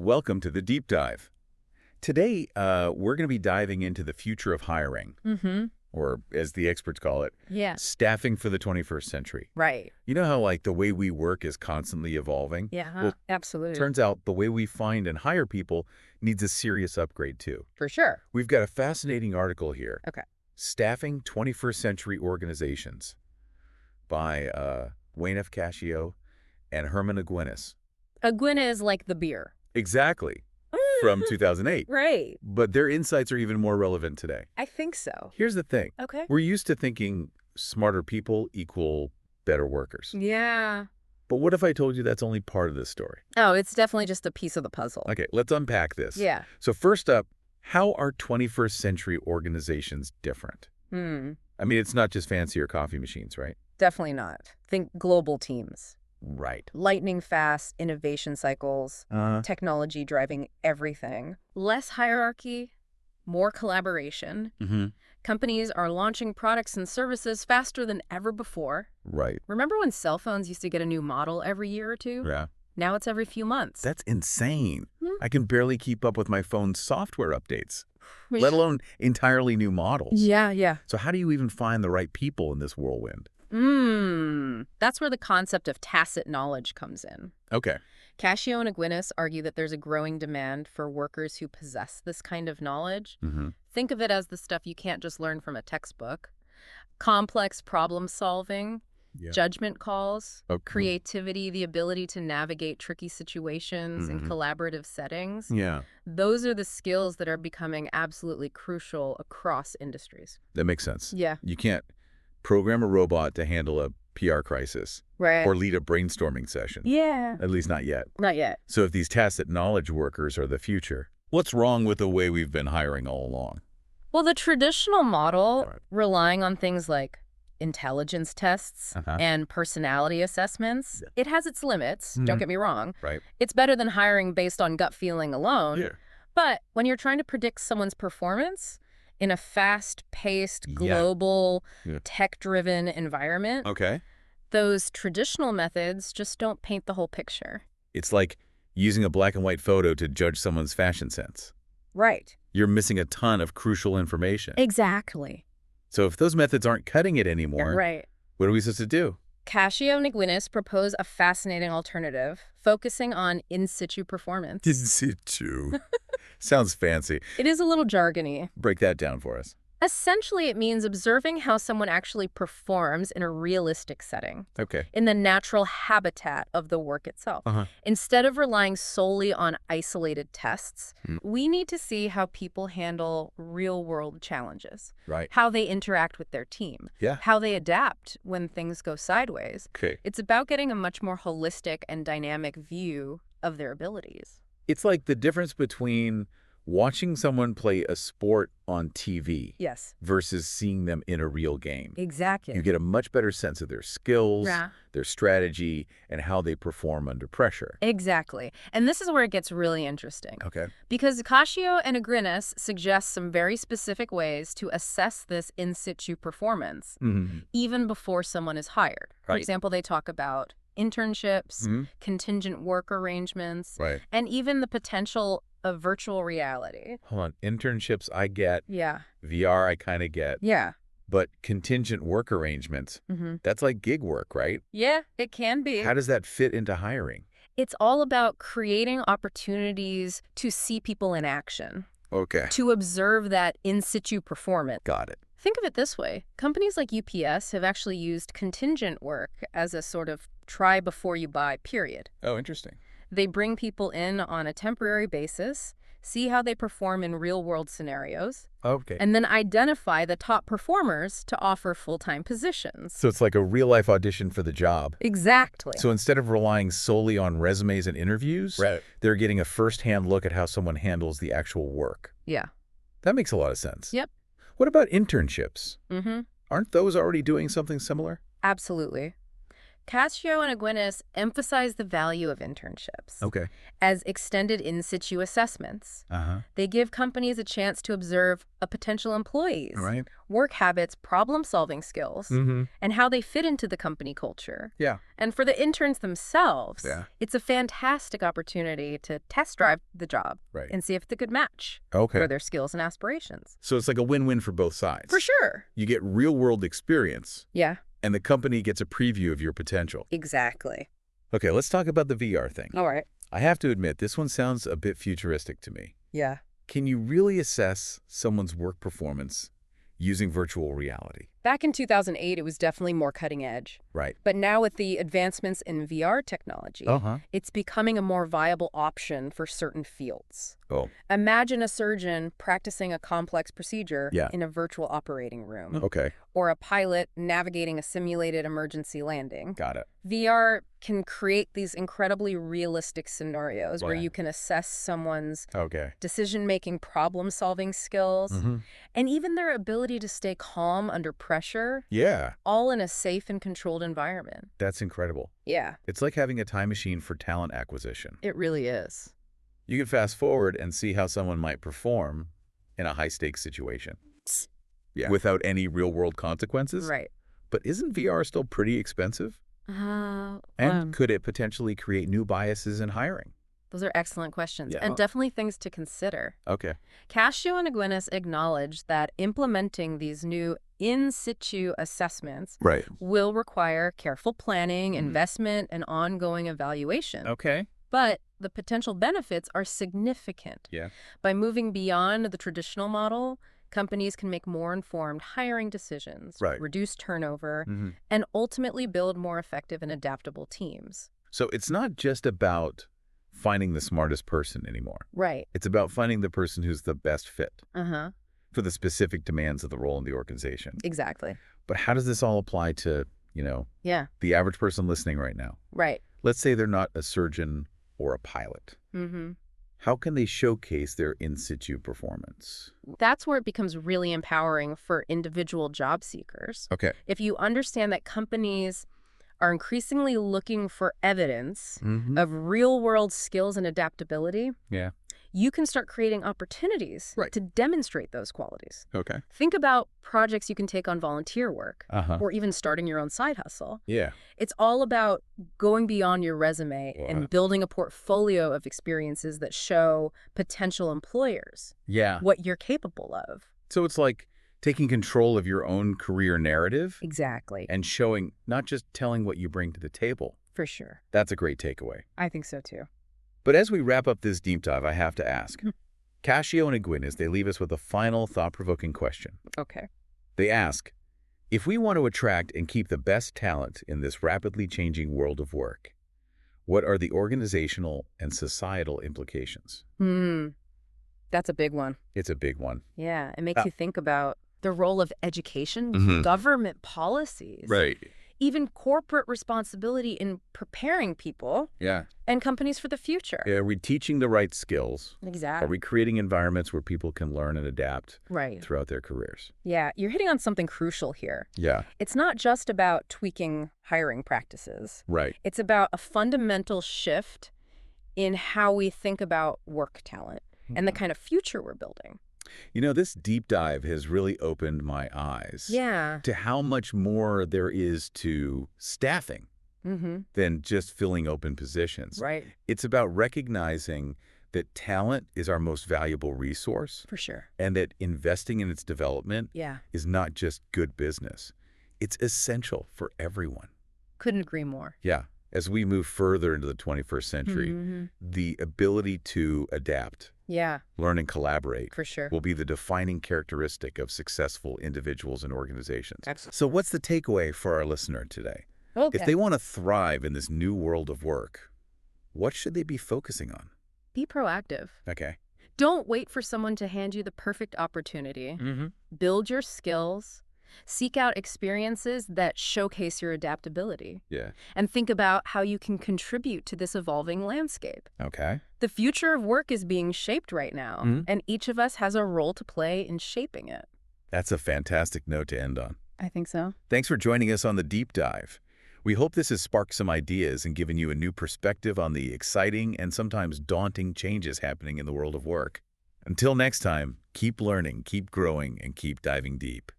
Welcome to the Deep Dive. Today, we're going to be diving into the future of hiring, or as the experts call it, Yeah. staffing for the 21st century. Right. You know how, the way we work is constantly evolving? Yeah, Well, absolutely. turns out the way we find and hire people needs a serious upgrade, too. For sure. We've got a fascinating article here. Okay. Staffing 21st Century Organizations by Wayne F. Cascio and Herman Aguinis. Aguina is like the beer. Exactly. From 2008. Right. But their insights are even more relevant today. I think so. Here's the thing. Okay. We're used to thinking smarter people equal better workers. Yeah. But what if I told you that's only part of this story? Oh, it's definitely just a piece of the puzzle. Okay, let's unpack this. Yeah. So first up, how are 21st century organizations different? I mean, it's not just fancier coffee machines, right? Definitely not. Think global teams. Right. Lightning fast innovation cycles, technology driving everything. Less hierarchy, more collaboration. Companies are launching products and services faster than ever before. Right. Remember when cell phones used to get a new model every year or two? Yeah. Now it's every few months. That's insane. I can barely keep up with my phone's software updates, let alone entirely new models. Yeah. So how do you even find the right people in this whirlwind? That's where the concept of tacit knowledge comes in. Okay. Cascio and Aguinis argue that there's a growing demand for workers who possess this kind of knowledge. Think of it as the stuff you can't just learn from a textbook. Complex problem solving, judgment calls, creativity, the ability to navigate tricky situations in collaborative settings. Yeah. Those are the skills that are becoming absolutely crucial across industries. That makes sense. Yeah. You can't program a robot to handle a PR crisis Right. or lead a brainstorming session. Yeah. At least not yet. Not yet. So if these tacit knowledge workers are the future, what's wrong with the way we've been hiring all along? Well, the traditional model, relying on things like intelligence tests and personality assessments, it has its limits, don't get me wrong. Right. It's better than hiring based on gut feeling alone. Yeah. But when you're trying to predict someone's performance in a fast-paced, global, tech-driven environment, those traditional methods just don't paint the whole picture. It's like using a black and white photo to judge someone's fashion sense. Right. You're missing a ton of crucial information. Exactly. So if those methods aren't cutting it anymore, what are we supposed to do? Cascio and Aguinis propose a fascinating alternative, focusing on in situ performance. In situ. Sounds fancy. It is a little jargony. Break that down for us. Essentially, it means observing how someone actually performs in a realistic setting, in the natural habitat of the work itself. Instead of relying solely on isolated tests, we need to see how people handle real-world challenges, how they interact with their team, how they adapt when things go sideways. It's about getting a much more holistic and dynamic view of their abilities. It's like the difference between watching someone play a sport on TV versus seeing them in a real game. Exactly. You get a much better sense of their skills, their strategy, and how they perform under pressure. Exactly. And this is where it gets really interesting. Because Cascio and Aguinis suggest some very specific ways to assess this in situ performance, even before someone is hired. For example, they talk about internships, contingent work arrangements, and even the potential of virtual reality. Hold on. Internships, I get. Yeah. VR, I kind of get. Yeah. But contingent work arrangements, that's like gig work, right? Yeah, it can be. How does that fit into hiring? It's all about creating opportunities to see people in action. To observe that in situ performance. Got it. Think of it this way. Companies like UPS have actually used contingent work as a sort of try before you buy period. Oh, interesting. They bring people in on a temporary basis, see how they perform in real-world scenarios, and then identify the top performers to offer full-time positions. So it's like a real-life audition for the job. Exactly. So instead of relying solely on resumes and interviews, they're getting a first-hand look at how someone handles the actual work. Yeah. That makes a lot of sense. Yep. What about internships? Aren't those already doing something similar? Absolutely. Cascio and Aguinis emphasize the value of internships as extended in situ assessments. They give companies a chance to observe a potential employee's work habits, problem-solving skills, and how they fit into the company culture. And for the interns themselves, it's a fantastic opportunity to test drive the job and see if it's a good match for their skills and aspirations. So it's like a win-win for both sides. For sure. You get real-world experience. And the company gets a preview of your potential. Exactly. Okay, let's talk about the VR thing. All right. I have to admit, this one sounds a bit futuristic to me. Yeah. Can you really assess someone's work performance using virtual reality? Back in 2008, it was definitely more cutting edge. Right. But now with the advancements in VR technology, it's becoming a more viable option for certain fields. Imagine a surgeon practicing a complex procedure in a virtual operating room. Or a pilot navigating a simulated emergency landing. Got it. VR can create these incredibly realistic scenarios where you can assess someone's decision-making, problem-solving skills, and even their ability to stay calm under pressure. All in a safe and controlled environment. That's incredible. Yeah. It's like having a time machine for talent acquisition. It really is. You can fast forward and see how someone might perform in a high-stakes situation. Without any real-world consequences. Right. But isn't VR still pretty expensive? And could it potentially create new biases in hiring? Those are excellent questions, and definitely things to consider. Cascio and Aguinis acknowledge that implementing these new in-situ assessments will require careful planning, investment, and ongoing evaluation. But the potential benefits are significant. By moving beyond the traditional model, companies can make more informed hiring decisions, reduce turnover, and ultimately build more effective and adaptable teams. So it's not just about finding the smartest person anymore. It's about finding the person who's the best fit for the specific demands of the role in the organization. Exactly. But how does this all apply to, the average person listening right now? Let's say they're not a surgeon or a pilot. How can they showcase their in-situ performance? That's where it becomes really empowering for individual job seekers. If you understand that companies are increasingly looking for evidence of real-world skills and adaptability, you can start creating opportunities to demonstrate those qualities. Think about projects you can take on volunteer work or even starting your own side hustle. It's all about going beyond your resume and building a portfolio of experiences that show potential employers what you're capable of. So it's like taking control of your own career narrative. Exactly. And showing, not just telling what you bring to the table. For sure. That's a great takeaway. I think so too. But as we wrap up this deep dive, I have to ask. Cascio and Aguinis, they leave us with a final thought-provoking question. They ask, if we want to attract and keep the best talent in this rapidly changing world of work, what are the organizational and societal implications? That's a big one. It's a big one. Yeah, it makes you think about the role of education, government policies, even corporate responsibility in preparing people and companies for the future. Are we teaching the right skills? Exactly. Are we creating environments where people can learn and adapt throughout their careers? Yeah, you're hitting on something crucial here. It's not just about tweaking hiring practices. It's about a fundamental shift in how we think about work talent and the kind of future we're building. This deep dive has really opened my eyes to how much more there is to staffing than just filling open positions. It's about recognizing that talent is our most valuable resource. For sure. And that investing in its development is not just good business. It's essential for everyone. Couldn't agree more. As we move further into the 21st century, the ability to adapt, learn and collaborate for sure will be the defining characteristic of successful individuals and organizations. So what's the takeaway for our listener today? If they want to thrive in this new world of work, what should they be focusing on? Be proactive. Don't wait for someone to hand you the perfect opportunity. Build your skills. Seek out experiences that showcase your adaptability. And think about how you can contribute to this evolving landscape. The future of work is being shaped right now, and each of us has a role to play in shaping it. That's a fantastic note to end on. I think so. Thanks for joining us on The Deep Dive. We hope this has sparked some ideas and given you a new perspective on the exciting and sometimes daunting changes happening in the world of work. Until next time, keep learning, keep growing, and keep diving deep.